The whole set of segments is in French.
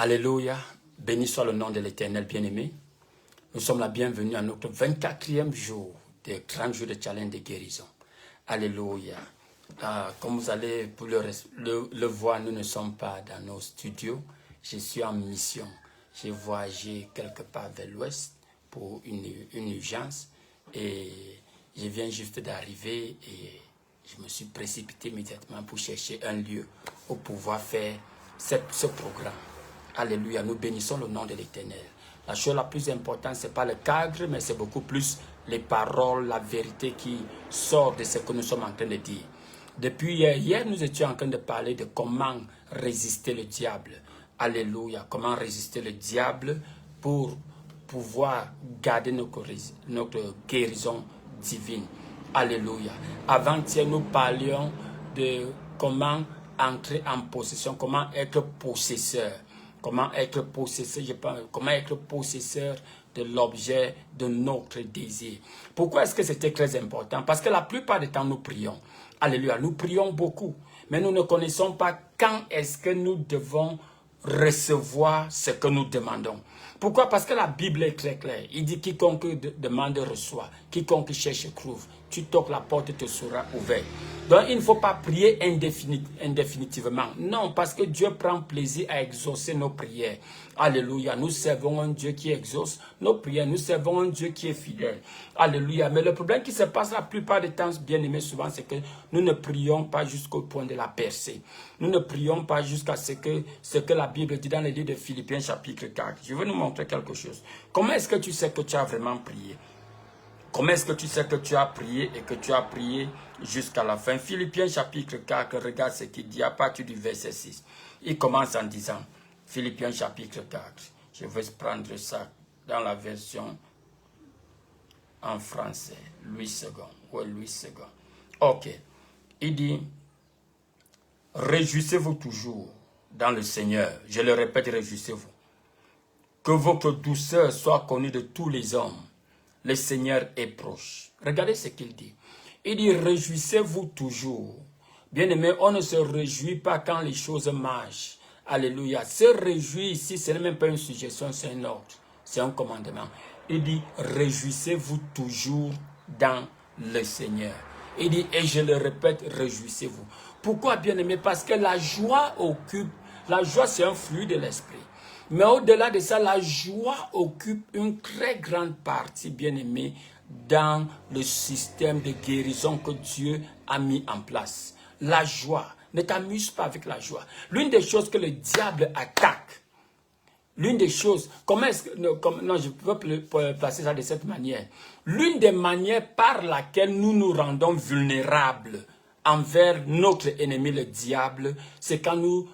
Alléluia, béni soit le nom de l'Éternel bien-aimé. Nous sommes la bienvenue à notre 24e jour des 30 jours de challenge de guérison. Alléluia. Comme vous allez pour le voir, nous ne sommes pas dans nos studios. Je suis en mission. J'ai voyagé quelque part vers l'ouest pour une urgence et je viens juste d'arriver et je me suis précipité immédiatement pour chercher un lieu pour pouvoir faire ce programme. Alléluia, nous bénissons le nom de l'Éternel. La chose la plus importante, ce n'est pas le cadre, mais c'est beaucoup plus les paroles, la vérité qui sort de ce que nous sommes en train de dire. Depuis hier, nous étions en train de parler de comment résister le diable. Alléluia, comment résister le diable pour pouvoir garder notre guérison divine. Alléluia. Avant-hier, nous parlions de comment entrer en possession, comment être possesseur. Comment être possesseur de l'objet de notre désir. Pourquoi est-ce que c'était très important? Parce que la plupart du temps, nous prions. Alléluia, nous prions beaucoup. Mais nous ne connaissons pas quand est-ce que nous devons recevoir ce que nous demandons. Pourquoi? Parce que la Bible est très claire. Il dit quiconque demande reçoit, quiconque cherche trouve. Tu toques, la porte te sera ouverte. Donc il ne faut pas prier indéfinitivement. Non, parce que Dieu prend plaisir à exaucer nos prières. Alléluia. Nous servons un Dieu qui exauce nos prières. Nous servons un Dieu qui est fidèle. Alléluia. Mais le problème qui se passe la plupart du temps, bien aimé, souvent, c'est que nous ne prions pas jusqu'au point de la percée. Nous ne prions pas jusqu'à ce que la Bible dit dans le livre de Philippiens chapitre 4. Je vais nous montrer quelque chose. Comment est-ce que tu sais que tu as vraiment prié? Comment est-ce que tu sais que tu as prié et que tu as prié jusqu'à la fin? Philippiens chapitre 4, regarde ce qu'il dit à partir du verset 6. Il commence en disant, Philippiens chapitre 4, je vais prendre ça dans la version en français, Louis II. Ouais, Louis II. Ok. Il dit, réjouissez-vous toujours dans le Seigneur. Je le répète, réjouissez-vous. Que votre douceur soit connue de tous les hommes. Le Seigneur est proche. Regardez ce qu'il dit. Il dit, réjouissez-vous toujours. Bien-aimé, on ne se réjouit pas quand les choses marchent. Alléluia. Se réjouir ici, ce n'est même pas une suggestion, c'est un ordre. C'est un commandement. Il dit, réjouissez-vous toujours dans le Seigneur. Il dit, et je le répète, réjouissez-vous. Pourquoi, bien-aimé? Parce que la joie occupe, la joie c'est un flux de l'esprit. Mais au-delà de ça, la joie occupe une très grande partie, bien-aimé, dans le système de guérison que Dieu a mis en place. La joie. Ne t'amuse pas avec la joie. L'une des choses que le diable attaque, l'une des choses, non, je peux placer ça de cette manière. L'une des manières par laquelle nous nous rendons vulnérables envers notre ennemi, le diable, c'est quand nous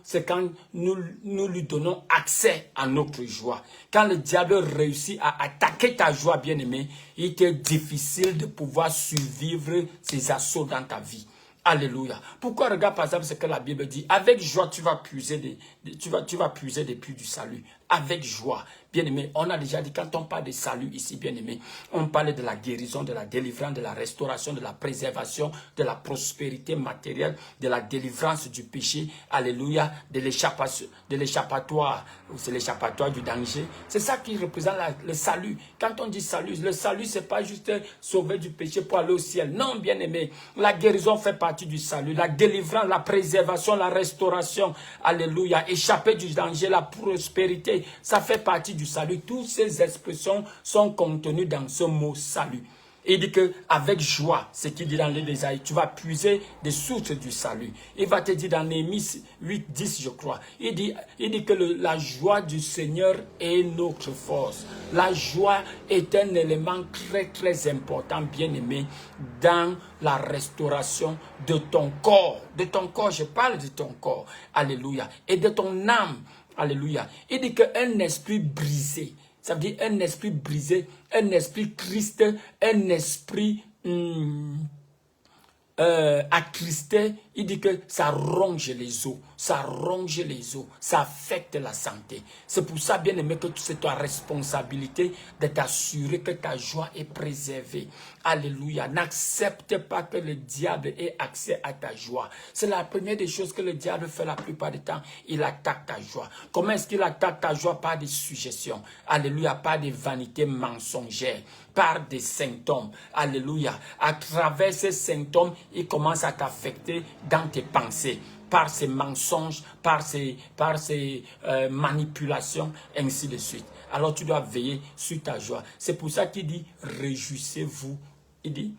lui donnons accès à notre joie. Quand le diable réussit à attaquer ta joie, bien-aimé, il est difficile de pouvoir survivre ses assauts dans ta vie. Alléluia. Pourquoi? Regarde par exemple ce que la Bible dit. Avec joie, tu vas puiser des puits du salut. Avec joie. Bien-aimé, on a déjà dit, quand on parle de salut ici, bien-aimé, on parle de la guérison, de la délivrance, de la restauration, de la préservation, de la prospérité matérielle, de la délivrance du péché. Alléluia. De l'échappatoire. C'est l'échappatoire du danger. C'est ça qui représente le salut. Quand on dit salut, le salut, c'est pas juste sauver du péché pour aller au ciel. Non, bien-aimé. La guérison fait partie du salut. La délivrance, la préservation, la restauration. Alléluia. Échapper du danger, la prospérité. Ça fait partie du salut. Toutes ces expressions sont contenues dans ce mot salut. Il dit qu'avec joie, ce qu'il dit dans les Ésaïe, tu vas puiser des sources du salut. Il va te dire dans Néhémie 8, 10, je crois. Il dit que la joie du Seigneur est notre force. La joie est un élément très, très important, bien-aimé, dans la restauration de ton corps. De ton corps, je parle de ton corps. Alléluia. Et de ton âme. Alléluia. Il dit qu'un esprit brisé, ça veut dire un esprit brisé, un esprit triste, un esprit attristé Il dit que ça ronge les os, ça affecte la santé. C'est pour ça, bien aimé, que c'est ta responsabilité de t'assurer que ta joie est préservée. Alléluia. N'accepte pas que le diable ait accès à ta joie. C'est la première des choses que le diable fait la plupart du temps. Il attaque ta joie. Comment est-ce qu'il attaque ta joie? Par des suggestions. Alléluia. Par des vanités mensongères. Par des symptômes. Alléluia. À travers ces symptômes, il commence à t'affecter dans tes pensées, par ces mensonges, par ces manipulations, ainsi de suite. Alors tu dois veiller sur ta joie. C'est pour ça qu'il dit, réjouissez-vous. Il dit,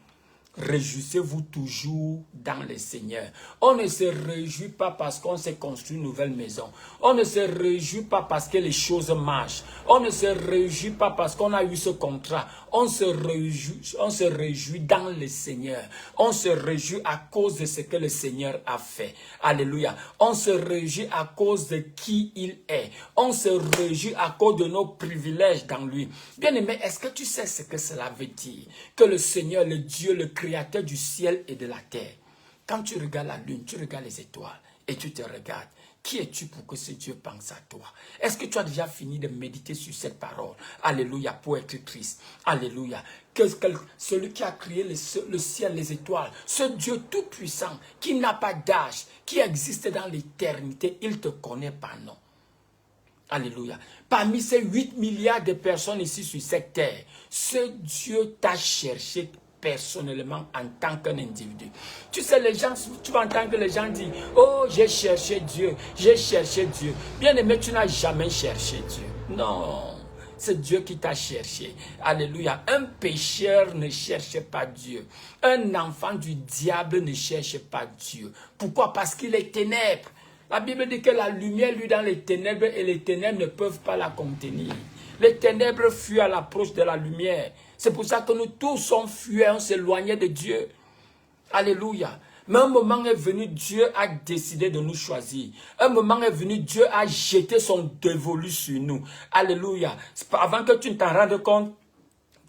réjouissez-vous toujours dans le Seigneur. On ne se réjouit pas parce qu'on s'est construit une nouvelle maison. On ne se réjouit pas parce que les choses marchent. On ne se réjouit pas parce qu'on a eu ce contrat. On se réjouit dans le Seigneur. On se réjouit à cause de ce que le Seigneur a fait. Alléluia. On se réjouit à cause de qui il est. On se réjouit à cause de nos privilèges dans lui. Bien-aimé, est-ce que tu sais ce que cela veut dire? Que le Seigneur, le Dieu, le Créateur du ciel et de la terre. Quand tu regardes la lune, tu regardes les étoiles et tu te regardes. Qui es-tu pour que ce Dieu pense à toi? Est-ce que tu as déjà fini de méditer sur cette parole? Alléluia, pour être triste. Alléluia. Celui qui a créé le ciel, les étoiles, ce Dieu tout-puissant, qui n'a pas d'âge, qui existe dans l'éternité, il te connaît par nom. Alléluia. Parmi ces 8 milliards de personnes ici sur cette terre, ce Dieu t'a cherché personnellement en tant qu'un individu. Tu sais, les gens, tu vas entendre que les gens disent, oh, j'ai cherché Dieu, j'ai cherché Dieu. Bien aimé, tu n'as jamais cherché Dieu. Non, c'est Dieu qui t'a cherché. Alléluia. Un pécheur ne cherche pas Dieu. Un enfant du diable ne cherche pas Dieu. Pourquoi? Parce qu'il est ténèbres. La Bible dit que la lumière, lui, dans les ténèbres, et les ténèbres ne peuvent pas la contenir. Les ténèbres fuient à l'approche de la lumière. C'est pour ça que nous tous sommes fuis, on s'éloignait de Dieu. Alléluia. Mais un moment est venu, Dieu a décidé de nous choisir. Un moment est venu, Dieu a jeté son dévolu sur nous. Alléluia. Avant que tu ne t'en rendes compte,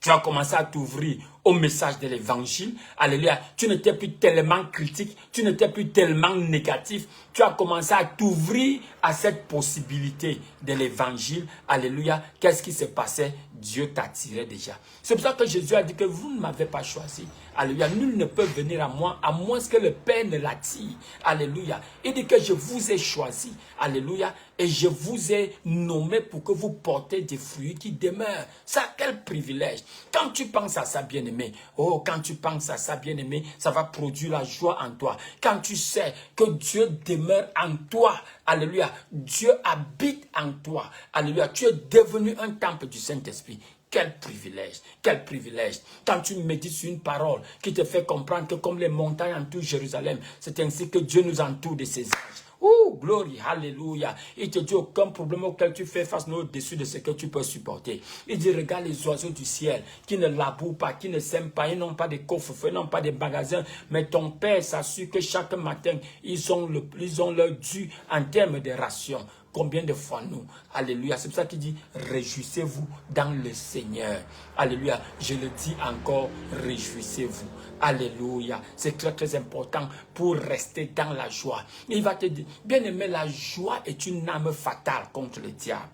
tu as commencé à t'ouvrir au message de l'évangile. Alléluia. Tu n'étais plus tellement critique, tu n'étais plus tellement négatif. Tu as commencé à t'ouvrir à cette possibilité de l'évangile. Alléluia. Qu'est-ce qui se passait? Dieu t'attirait déjà. C'est pour ça que Jésus a dit que vous ne m'avez pas choisi. Alléluia. Nul ne peut venir à moi, à moins que le Père ne l'attire. Alléluia. Il dit que je vous ai choisi. Alléluia. Et je vous ai nommé pour que vous portez des fruits qui demeurent. Ça, quel privilège. Quand tu penses à ça, bien-aimé, oh, quand tu penses à ça, bien-aimé, ça va produire la joie en toi. Quand tu sais que Dieu demeure en toi, alléluia, Dieu habite en toi, alléluia, tu es devenu un temple du Saint-Esprit. Quel privilège, quel privilège. Quand tu médites sur une parole qui te fait comprendre que comme les montagnes entourent Jérusalem, c'est ainsi que Dieu nous entoure de ses anges. Oh, glory, alléluia. Il te dit aucun problème auquel tu fais face au-dessus de ce que tu peux supporter. Il dit, regarde les oiseaux du ciel qui ne labourent pas, qui ne sèment pas, ils n'ont pas de coffre-feu, ils n'ont pas de magasins. Mais ton Père s'assure que chaque matin, ils ont leur dû en termes de rations. Combien de fois nous, alléluia, c'est pour ça qu'il dit, réjouissez-vous dans le Seigneur. Alléluia, je le dis encore, réjouissez-vous. Alléluia, c'est très très important pour rester dans la joie. Il va te dire, bien aimé, la joie est une arme fatale contre le diable.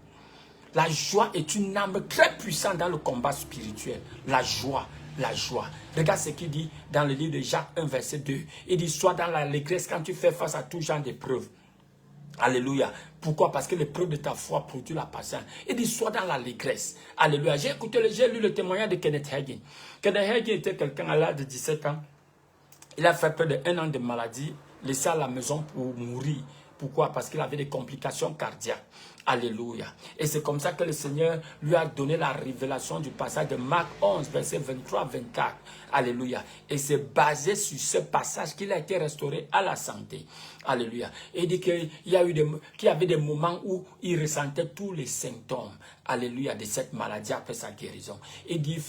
La joie est une arme très puissante dans le combat spirituel. La joie. La joie. Regarde ce qu'il dit dans le livre de Jacques 1, verset 2. Il dit, sois dans l'allégresse quand tu fais face à tout genre d'épreuves. Alléluia. Pourquoi? Parce que l'épreuve de ta foi produit la patience. Il dit, sois dans l'allégresse. Alléluia. J'ai lu le témoignage de Kenneth Hagin. Kenneth Hagin était quelqu'un à l'âge de 17 ans. Il a fait près d'1 an de maladie, laissé à la maison pour mourir. Pourquoi? Parce qu'il avait des complications cardiaques. Alléluia. Et c'est comme ça que le Seigneur lui a donné la révélation du passage de Marc 11, verset 23-24. Alléluia. Et c'est basé sur ce passage qu'il a été restauré à la santé. Alléluia. Et il dit qu'il y avait des moments où il ressentait tous les symptômes. Alléluia. De cette maladie après sa guérison. Il dit,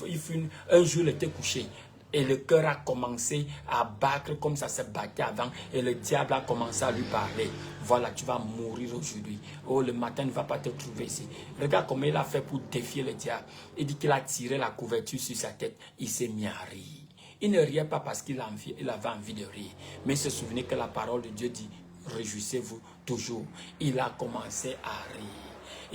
un jour il était couché. Et le cœur a commencé à battre comme ça se battait avant. Et le diable a commencé à lui parler. Voilà, tu vas mourir aujourd'hui. Oh, le matin ne va pas te trouver ici. Regarde comment il a fait pour défier le diable. Il dit qu'il a tiré la couverture sur sa tête. Il s'est mis à rire. Il ne riait pas parce qu'il avait envie de rire. Mais se souvenez que la parole de Dieu dit, réjouissez-vous toujours. Il a commencé à rire.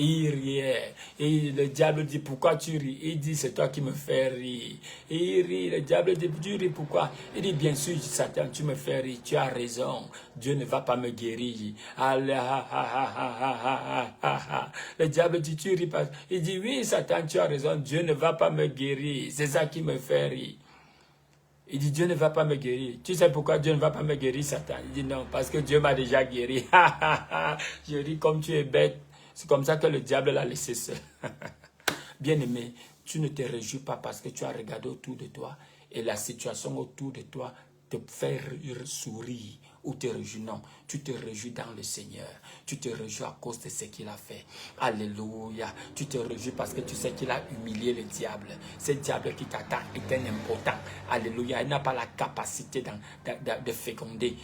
Il riait. Et le diable dit, pourquoi tu ris? Il dit, c'est toi qui me fais rire. Et il rit. Le diable dit, tu ris pourquoi? Il dit, bien sûr, Satan, tu me fais rire. Tu as raison. Dieu ne va pas me guérir. Le diable dit, tu ris pas. Il dit, oui, Satan, tu as raison. Dieu ne va pas me guérir. C'est ça qui me fait rire. Il dit, Dieu ne va pas me guérir. Tu sais pourquoi Dieu ne va pas me guérir, Satan? Il dit, non, parce que Dieu m'a déjà guéri. Je ris comme tu es bête. C'est comme ça que le diable l'a laissé seul. Bien-aimé, tu ne te réjouis pas parce que tu as regardé autour de toi et la situation autour de toi te fait sourire ou te réjouir. Non, tu te réjouis dans le Seigneur. Tu te réjouis à cause de ce qu'il a fait. Alléluia. Tu te réjouis parce que tu sais qu'il a humilié le diable. Ce diable qui t'attend est un impotent. Alléluia. Il n'a pas la capacité de féconder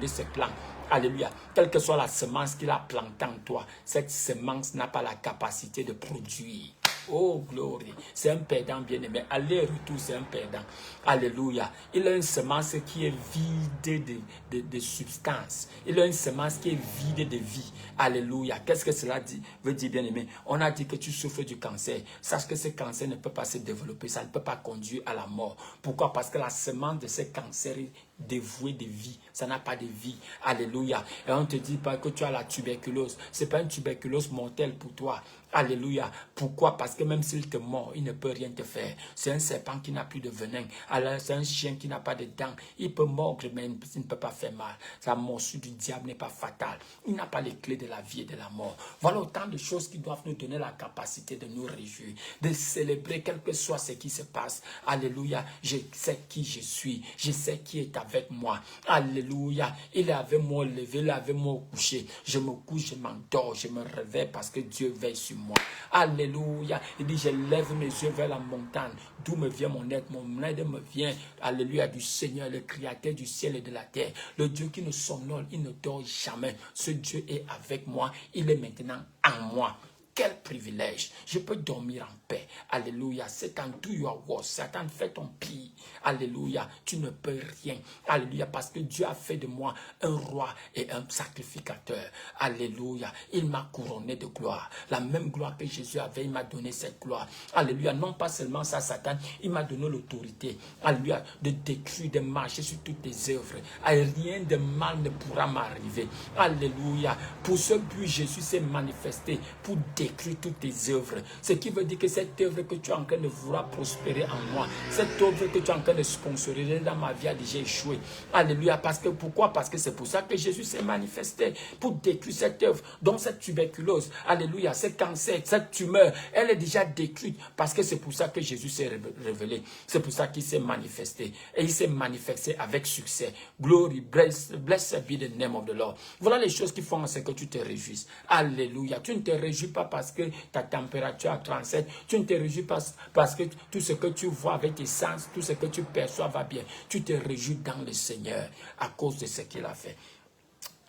ce plan. Alléluia. Quelle que soit la semence qu'il a plantée en toi, cette semence n'a pas la capacité de produire. Oh, gloire. C'est un perdant bien-aimé. Aller-retour, c'est un perdant. Alléluia. Il a une semence qui est vide de substance. Il a une semence qui est vide de vie. Alléluia. Qu'est-ce que cela veut dire, bien-aimé? On a dit que tu souffres du cancer. Sache que ce cancer ne peut pas se développer. Ça ne peut pas conduire à la mort. Pourquoi? Parce que la semence de ce cancer est dévouée de vie. Ça n'a pas de vie. Alléluia. Et on ne te dit pas que tu as la tuberculose. Ce n'est pas une tuberculose mortelle pour toi. Alléluia. Pourquoi? Parce que même s'il te mord, il ne peut rien te faire. C'est un serpent qui n'a plus de venin. Alors c'est un chien qui n'a pas de dents. Il peut mordre, mais il ne peut pas faire mal. La morsure du diable n'est pas fatale. Il n'a pas les clés de la vie et de la mort. Voilà autant de choses qui doivent nous donner la capacité de nous réjouir, de célébrer quel que soit ce qui se passe. Alléluia. Je sais qui je suis. Je sais qui est avec moi. Alléluia. Il est avec moi au lever, il est avec moi au coucher. Je me couche, je m'endors, je me réveille parce que Dieu veille sur moi. Alléluia. Il dit, je lève mes yeux vers la montagne. D'où me vient mon aide? Mon aide me vient, alléluia, du Seigneur, le créateur du ciel et de la terre. Le Dieu qui ne somnole, il ne dort jamais. Ce Dieu est avec moi. Il est maintenant en moi. Quel privilège. Je peux dormir en paix. Alléluia. Satan, do your worst. Satan, fais ton pire. Alléluia. Tu ne peux rien. Alléluia. Parce que Dieu a fait de moi un roi et un sacrificateur. Alléluia. Il m'a couronné de gloire. La même gloire que Jésus avait, il m'a donné cette gloire. Alléluia. Non pas seulement ça, Satan. Il m'a donné l'autorité. Alléluia. De détruire, de marcher sur toutes tes œuvres. Rien de mal ne pourra m'arriver. Alléluia. Pour ce but, Jésus s'est manifesté pour détruire toutes tes œuvres. Ce qui veut dire que cette œuvre que tu es en train de vouloir prospérer en moi, cette œuvre que tu es en train de sponsoriser dans ma vie a déjà échoué. Alléluia. Parce que pourquoi? Parce que c'est pour ça que Jésus s'est manifesté, pour détruire cette œuvre. Donc cette tuberculose, alléluia, ce cancer, cette tumeur, elle est déjà détruite parce que c'est pour ça que Jésus s'est révélé. C'est pour ça qu'il s'est manifesté. Et il s'est manifesté avec succès. Glory, blessed be the name of the Lord. Voilà les choses qui font en sorte que tu te réjouisses. Alléluia. Tu ne te réjouis pas parce que ta température à 37. Tu ne te réjouis pas parce que tout ce que tu vois avec tes sens, tout ce que tu perçois va bien. Tu te réjouis dans le Seigneur à cause de ce qu'il a fait.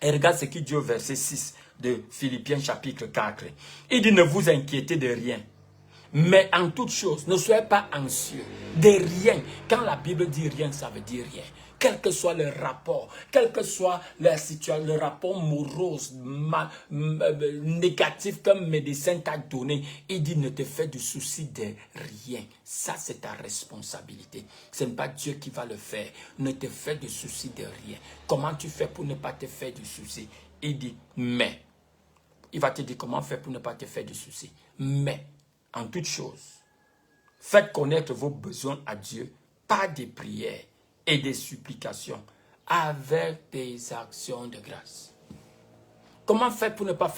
Et regarde ce qu'il dit au verset 6 de Philippiens chapitre 4. Il dit, ne vous inquiétez de rien. Mais en toute chose, ne soyez pas anxieux de rien. Quand la Bible dit rien, ça veut dire rien. Quel que soit le rapport, quel que soit la situation, le rapport morose, négatif qu'un médecin t'a donné, il dit ne te fais du souci de rien. Ça, c'est ta responsabilité. Ce n'est pas Dieu qui va le faire. Ne te fais du souci de rien. Comment tu fais pour ne pas te faire du souci? Il dit, mais. Il va te dire comment faire pour ne pas te faire du souci. Mais, en toute chose, faites connaître vos besoins à Dieu par des prières et des supplications avec des actions de grâce. Comment faire pour ne pas,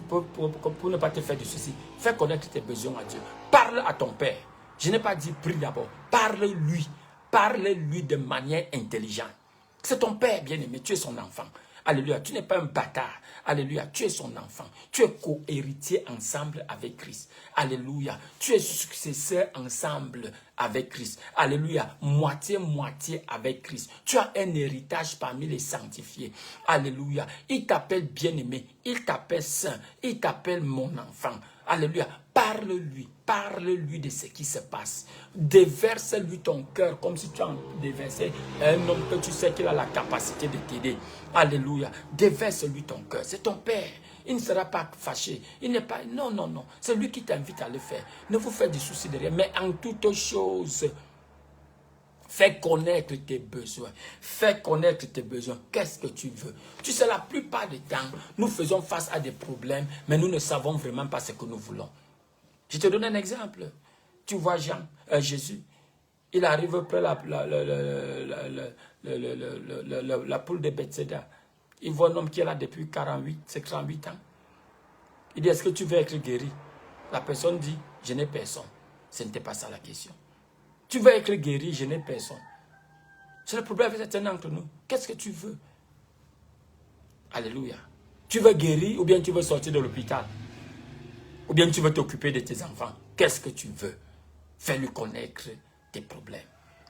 pour ne pas te faire du souci? Fais connaître tes besoins à Dieu. Parle à ton Père. Je n'ai pas dit prie d'abord. Parle-lui. Parle-lui de manière intelligente. C'est ton Père bien-aimé. Tu es son enfant. Alléluia. Tu n'es pas un bâtard. Alléluia. Tu es son enfant. Tu es co-héritier ensemble avec Christ. Alléluia. Tu es successeur ensemble avec Christ. Alléluia. Moitié-moitié avec Christ. Tu as un héritage parmi les sanctifiés. Alléluia. Il t'appelle bien-aimé. Il t'appelle saint. Il t'appelle mon enfant. Alléluia. parle-lui de ce qui se passe. Déverse-lui ton cœur comme si tu en déversais un homme que tu sais qu'il a la capacité de t'aider. Alléluia. Déverse-lui ton cœur. C'est ton Père. Il ne sera pas fâché. Il n'est pas... Non, non, non. C'est lui qui t'invite à le faire. Ne vous faites du souci de rien. Mais en toute chose, fais connaître tes besoins. Fais connaître tes besoins. Qu'est-ce que tu veux? Tu sais, la plupart du temps, nous faisons face à des problèmes, mais nous ne savons vraiment pas ce que nous voulons. Je te donne un exemple. Tu vois Jésus, il arrive près la poule de Bethsaida. Il voit un homme qui est là depuis 48 ans. Il dit, est-ce que tu veux être guéri? La personne dit, je n'ai personne. Ce n'était pas ça la question. Tu veux être guéri, je n'ai personne. C'est le problème avec certains d'entre nous. Qu'est-ce que tu veux? Alléluia. Tu veux guérir ou bien tu veux sortir de l'hôpital? Ou bien tu veux t'occuper de tes enfants? Qu'est-ce que tu veux? Fais-lui connaître tes problèmes.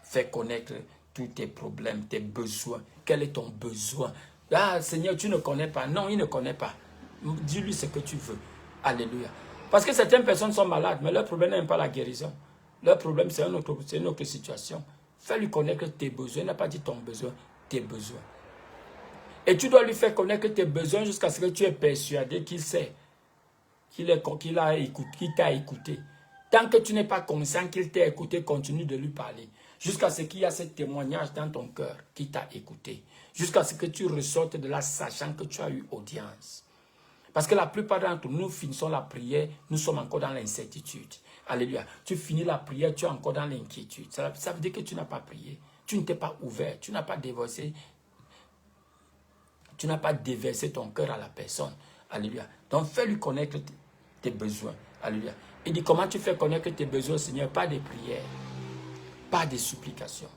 Fais connaître tous tes problèmes, tes besoins. Quel est ton besoin? Ah, Seigneur, tu ne connais pas. Non, il ne connaît pas. Dis-lui ce que tu veux. Alléluia. Parce que certaines personnes sont malades, mais leur problème n'est pas la guérison. Leur problème, c'est une autre situation. Fais-lui connaître tes besoins. Il n'a pas dit ton besoin, tes besoins. Et tu dois lui faire connaître tes besoins jusqu'à ce que tu aies persuadé qu'il sait, qu'il t'a écouté. Tant que tu n'es pas conscient qu'il t'a écouté, continue de lui parler. Jusqu'à ce qu'il y ait ce témoignage dans ton cœur qui t'a écouté. Jusqu'à ce que tu ressortes de là sachant que tu as eu audience. Parce que la plupart d'entre nous finissons la prière, nous sommes encore dans l'incertitude. Alléluia. Tu finis la prière, tu es encore dans l'inquiétude. Ça veut dire que tu n'as pas prié. Tu ne t'es pas ouvert. Tu n'as pas déversé. Tu n'as pas déversé ton cœur à la personne. Alléluia. Donc fais-lui connaître tes besoins. Alléluia. Il dit comment tu fais connaître tes besoins, Seigneur? Pas de prières, pas de supplications,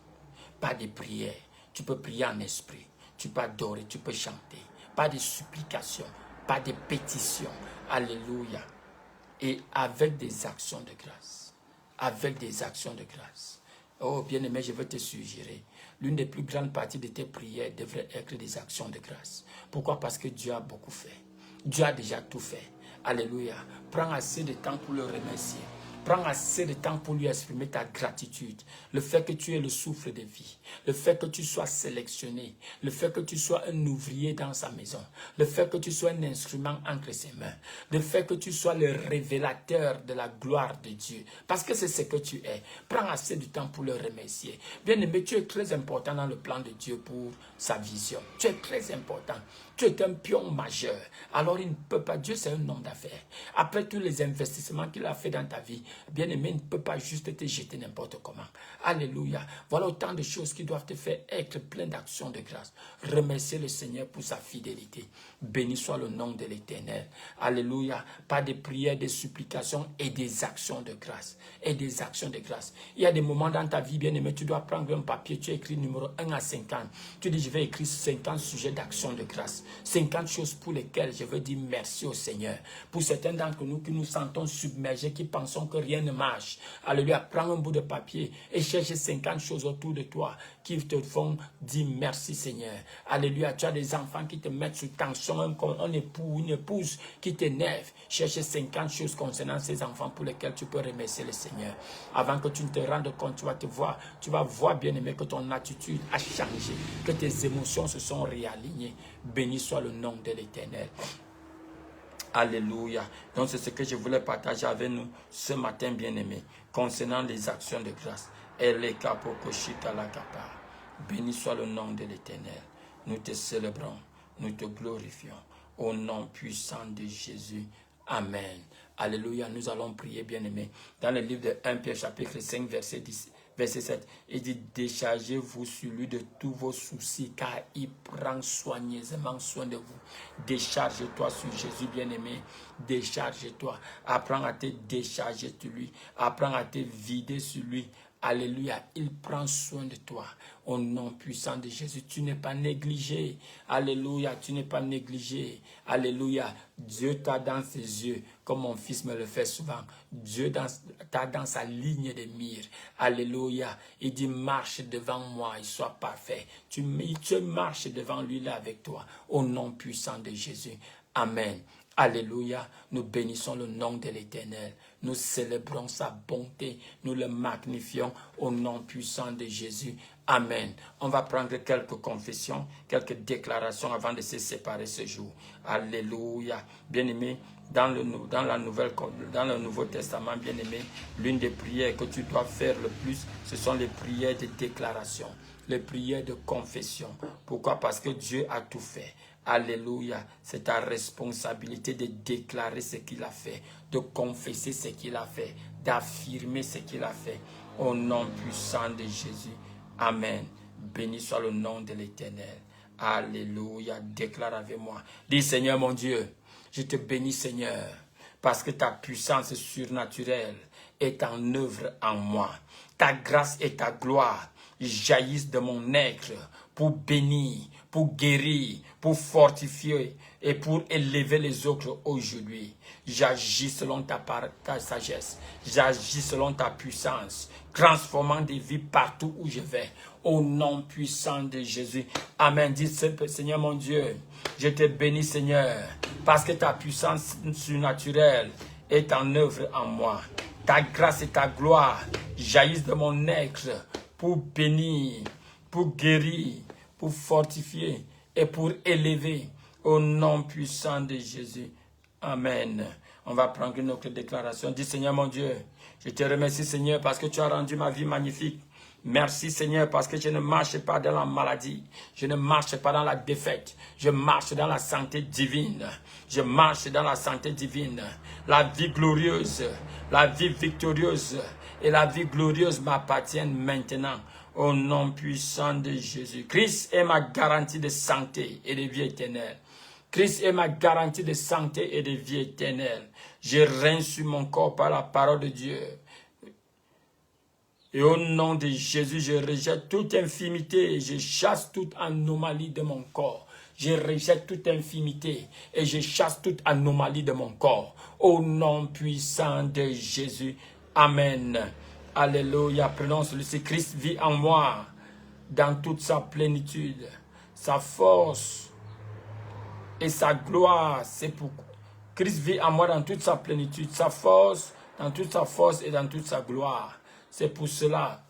pas de prières. Tu peux prier en esprit. Tu peux adorer, tu peux chanter. Pas de supplications, pas de pétitions. Alléluia. Et avec des actions de grâce. Avec des actions de grâce. Oh, bien-aimé, je veux te suggérer. L'une des plus grandes parties de tes prières devrait être des actions de grâce. Pourquoi? Parce que Dieu a beaucoup fait. Dieu a déjà tout fait. Alléluia. Prends assez de temps pour le remercier. Prends assez de temps pour lui exprimer ta gratitude. Le fait que tu aies le souffle de vie. Le fait que tu sois sélectionné. Le fait que tu sois un ouvrier dans sa maison. Le fait que tu sois un instrument entre ses mains. Le fait que tu sois le révélateur de la gloire de Dieu. Parce que c'est ce que tu es. Prends assez de temps pour le remercier. Bien-aimé, tu es très important dans le plan de Dieu pour sa vision. Tu es très important. Tu es un pion majeur. Alors il ne peut pas, Dieu c'est un homme d'affaires. Après tous les investissements qu'il a fait dans ta vie, bien-aimé, il ne peut pas juste te jeter n'importe comment. Alléluia. Voilà autant de choses qui doivent te faire être plein d'actions de grâce. Remercier le Seigneur pour sa fidélité. Béni soit le nom de l'Éternel. Alléluia. Pas de prières, des supplications et des actions de grâce. Et des actions de grâce. Il y a des moments dans ta vie, bien-aimé, tu dois prendre un papier, tu écris numéro 1 à 50. Tu dis, je vais écrire 50 sujets d'action de grâce. 50 choses pour lesquelles je veux dire merci au Seigneur. Pour certains d'entre nous qui nous sentons submergés, qui pensons que rien ne marche. Alléluia, prends un bout de papier et cherche 50 choses autour de toi qui te font dire merci Seigneur. Alléluia, tu as des enfants qui te mettent sous tension, un époux ou une épouse qui t'énerve. Cherche 50 choses concernant ces enfants pour lesquels tu peux remercier le Seigneur. Avant que tu ne te rendes compte, tu vas voir bien aimé que ton attitude a changé, que tes émotions se sont réalignées. Béni soit le nom de l'Éternel. Alléluia. Donc c'est ce que je voulais partager avec nous ce matin, bien-aimé, concernant les actions de grâce. Béni soit le nom de l'Éternel. Nous te célébrons, nous te glorifions. Au nom puissant de Jésus. Amen. Alléluia. Nous allons prier, bien-aimé. Dans le livre de 1 Pierre, chapitre 5, verset 10. Verset 7, il dit, déchargez-vous sur lui de tous vos soucis, car il prend soigneusement soin de vous. Décharge-toi sur Jésus, bien-aimé. Décharge-toi. Apprends à te décharger sur lui. Apprends à te vider sur lui. Alléluia, il prend soin de toi. Au nom puissant de Jésus, tu n'es pas négligé. Alléluia, tu n'es pas négligé. Alléluia, Dieu t'a dans ses yeux, comme mon fils me le fait souvent. Dieu t'a dans sa ligne de mire. Alléluia, il dit marche devant moi et sois parfait. Tu marches devant lui là avec toi. Au nom puissant de Jésus. Amen. Alléluia. Nous bénissons le nom de l'Éternel. Nous célébrons sa bonté. Nous le magnifions au nom puissant de Jésus. Amen. On va prendre quelques confessions, quelques déclarations avant de se séparer ce jour. Alléluia. Bien-aimé, dans le Nouveau Testament, bien-aimé, l'une des prières que tu dois faire le plus, ce sont les prières de déclaration, les prières de confession. Pourquoi? Parce que Dieu a tout fait. Alléluia. C'est ta responsabilité de déclarer ce qu'il a fait, de confesser ce qu'il a fait, d'affirmer ce qu'il a fait. Au nom puissant de Jésus. Amen. Béni soit le nom de l'Éternel. Alléluia. Déclare avec moi. Dis, Seigneur mon Dieu, je te bénis, Seigneur, parce que ta puissance surnaturelle est en œuvre en moi. Ta grâce et ta gloire jaillissent de mon être pour bénir, pour guérir, pour fortifier et pour élever les autres aujourd'hui. J'agis selon ta sagesse, j'agis selon ta puissance, transformant des vies partout où je vais. Au nom puissant de Jésus. Amen. Dis, Seigneur mon Dieu, je te bénis, Seigneur, parce que ta puissance surnaturelle est en œuvre en moi. Ta grâce et ta gloire jaillissent de mon être pour bénir, pour guérir, pour fortifier et pour élever. Au nom puissant de Jésus. Amen. On va prendre une autre déclaration. Dis, Seigneur mon Dieu, je te remercie, Seigneur, parce que tu as rendu ma vie magnifique. Merci, Seigneur, parce que je ne marche pas dans la maladie. Je ne marche pas dans la défaite. Je marche dans la santé divine. Je marche dans la santé divine. La vie glorieuse, la vie victorieuse et la vie glorieuse m'appartiennent maintenant. Au nom puissant de Jésus. Christ est ma garantie de santé et de vie éternelle. Christ est ma garantie de santé et de vie éternelle. Je règne sur mon corps par la parole de Dieu. Et au nom de Jésus, je rejette toute infimité et je chasse toute anomalie de mon corps. Je rejette toute infimité et je chasse toute anomalie de mon corps. Au nom puissant de Jésus. Amen. Alléluia. Prenons celui-ci. Christ vit en moi dans toute sa plénitude. Sa force et sa gloire, c'est pourquoi. Christ vit en moi dans toute sa plénitude. Sa force, dans toute sa force et dans toute sa gloire. C'est pour cela.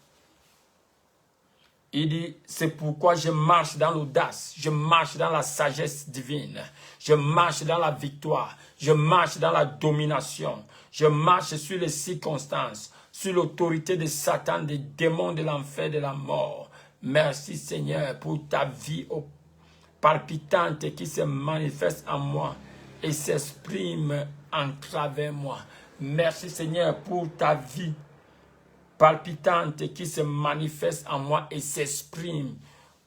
Il dit, c'est pourquoi je marche dans l'audace, je marche dans la sagesse divine, je marche dans la victoire, je marche dans la domination, je marche sur les circonstances, sur l'autorité de Satan, des démons de l'enfer, de la mort. Merci Seigneur pour ta vie palpitante qui se manifeste en moi et s'exprime en travers moi. Merci Seigneur pour ta vie palpitante qui se manifeste en moi et s'exprime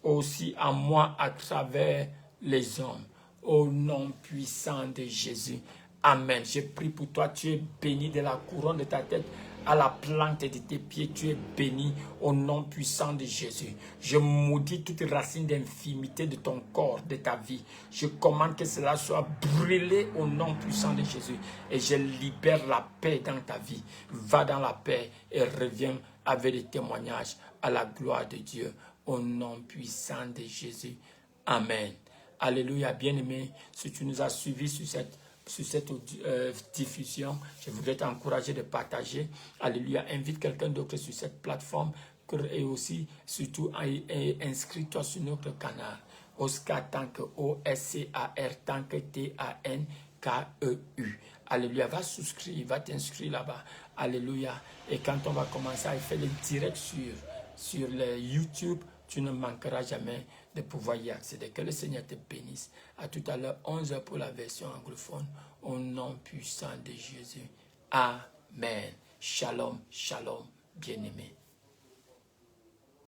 aussi en moi à travers les hommes. Au nom puissant de Jésus. Amen. Je prie pour toi. Tu es béni de la couronne de ta tête à la plante de tes pieds. Tu es béni au nom puissant de Jésus. Je maudis toute racine d'infimité de ton corps, de ta vie. Je commande que cela soit brûlé au nom puissant de Jésus. Et je libère la paix dans ta vie. Va dans la paix et reviens avec des témoignages à la gloire de Dieu. Au nom puissant de Jésus. Amen. Alléluia. Bien-aimé, si tu nous as suivis sur cette diffusion, je voudrais t'encourager de partager. Alléluia. Invite quelqu'un d'autre sur cette plateforme et aussi, surtout, inscris-toi sur notre canal. Oscar Tank, O-S-C-A-R, Tank, T-A-N-K-E-U. Alléluia. Va souscrire, va t'inscrire là-bas. Alléluia. Et quand on va commencer à faire les directs sur le YouTube, tu ne manqueras jamais de pouvoir y accéder. Que le Seigneur te bénisse. À tout à l'heure, 11h pour la version anglophone. Au nom puissant de Jésus. Amen. Shalom, shalom, bien-aimé.